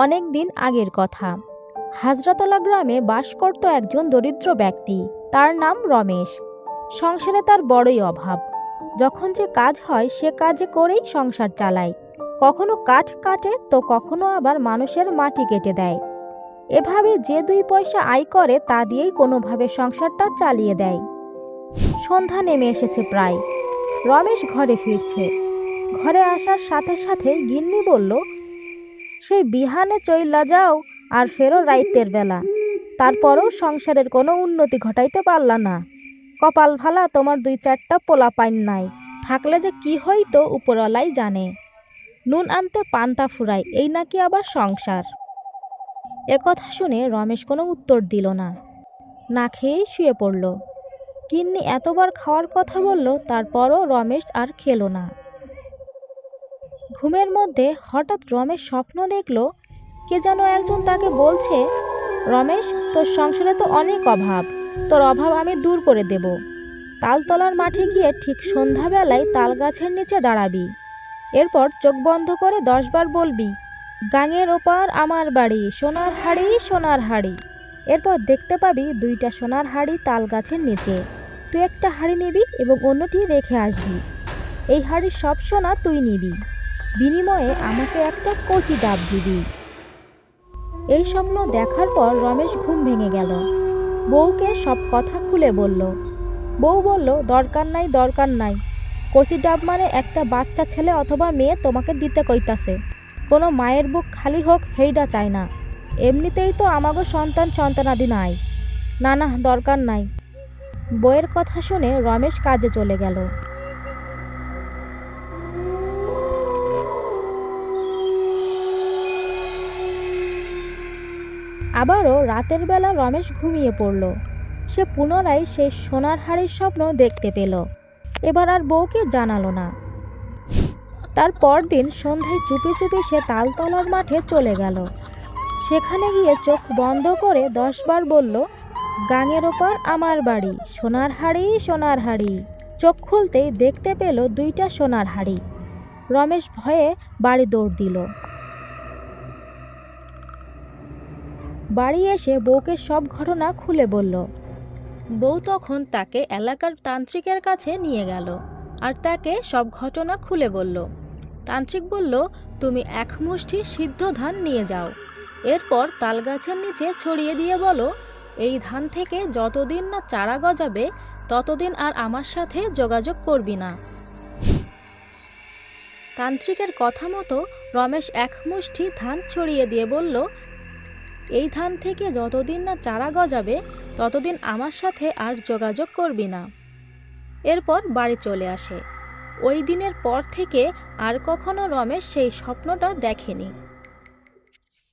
অনেক দিন আগের কথা। হাজরাতলা গ্রামে বাস করত একজন দরিদ্র ব্যক্তি। তার নাম রমেশ। সংসারে তার বড়ই অভাব। যখন যে কাজ হয় সে কাজে করেই সংসার চালায়। কখনো কাঠ কাটে তো কখনো আবার মানুষের মাটি কেটে দেয়। এভাবে যে 2 পয়সা আয় করে তা দিয়েই কোনোভাবে সংসারটা চালিয়ে দেয়। সন্ধ্যা নেমে এসেছে প্রায়। রমেশ ঘরে ফিরছে। ঘরে আসার সাথে সাথে গিন্নি বলল, সেই বিহানে চইলা যাও আর ফেরো রাইতের বেলা, তারপরও সংসারের কোনো উন্নতি ঘটাইতে পারলা না। কপাল ভালা তোমার 2-4টা পোলা পাইন নাই, থাকলে যে কি হইতো উপরওয়ালাই জানে। নুন আনতে পান্তা ফুরায়, এই নাকি আবার সংসার। একথা শুনে রমেশ কোনো উত্তর দিল না, না খেয়েই শুয়ে পড়ল। গিন্নি এতবার খাওয়ার কথা বলল, তারপরও রমেশ আর খেলো না। ঘুমের মধ্যে হঠাৎ রমেশ স্বপ্ন দেখল, কে যেন একজন তাকে বলছে, রমেশ, তোর সংসারে তো অনেক অভাব, তোর অভাব আমি দূর করে দেব। তালতলার মাঠে গিয়ে ঠিক সন্ধ্যাবেলায় তাল গাছের নিচে দাঁড়াবি। এরপর চোখ বন্ধ করে 10 বার বলবি, গাঙের ওপার আমার বাড়ি, সোনার হাড়ি সোনার হাড়ি। এরপর দেখতে পাবি 2টা সোনার হাড়ি তাল গাছের নিচে। তুই একটা হাড়ি নিবি এবং অন্যটি রেখে আসবি। এই হাড়ির সব সোনা তুই নিবি, বিনিময়ে আমাকে একটা কচি ডাব দিবি। এই স্বপ্ন দেখার পর রমেশ ঘুম ভেঙে গেল। বউকে সব কথা খুলে বলল। বউ বলল, দরকার নাই দরকার নাই, কচি ডাব মানে একটা বাচ্চা ছেলে অথবা মেয়ে তোমাকে দিতে কইতাছে। কোনো মায়ের বুক খালি হোক হেইডা চায় না। এমনিতেই তো আমাগো সন্তানাদি নাই। না না, দরকার নাই। বউয়ের কথা শুনে রমেশ কাজে চলে গেল। আবারও রাতের বেলা রমেশ ঘুমিয়ে পড়ল। সে পুনরায় সেই সোনার হাড়ির স্বপ্ন দেখতে পেল। এবার আর বউকে জানালো না। তার পরদিন সন্ধ্যায় চুপি চুপি সে তালতলার মাঠে চলে গেল। সেখানে গিয়ে চোখ বন্ধ করে 10 বার বলল, গাঙের ওপার আমার বাড়ি, সোনার হাড়ি সোনার হাড়ি। চোখ খুলতেই দেখতে পেল 2টা সোনার হাড়ি। রমেশ ভয়ে বাড়ি দৌড় দিল। বাড়ি এসে বউকে সব ঘটনা খুলে বলল। বউ তখন তাকে এলাকার তান্ত্রিকের কাছে নিয়ে গেল আর তাকে সব ঘটনা খুলে বলল। তান্ত্রিক বলল, তুমি 1 মুষ্টি সিদ্ধ ধান নিয়ে যাও। এরপর তালগাছের নিচে ছড়িয়ে দিয়ে বলো, এই ধান থেকে যতদিন না চারা গজাবে ততদিন আর আমার সাথে যোগাযোগ করবি না। তান্ত্রিকের কথা মতো রমেশ 1 মুষ্টি ধান ছড়িয়ে দিয়ে বলল, এই ধান থেকে যতদিন না চারা গজাবে ততদিন আমার সাথে আর যোগাযোগ করবি না। এরপর বাড়ি চলে আসে। ওই দিনের পর থেকে আর কখনো রমেশ সেই স্বপ্নটা দেখেনি।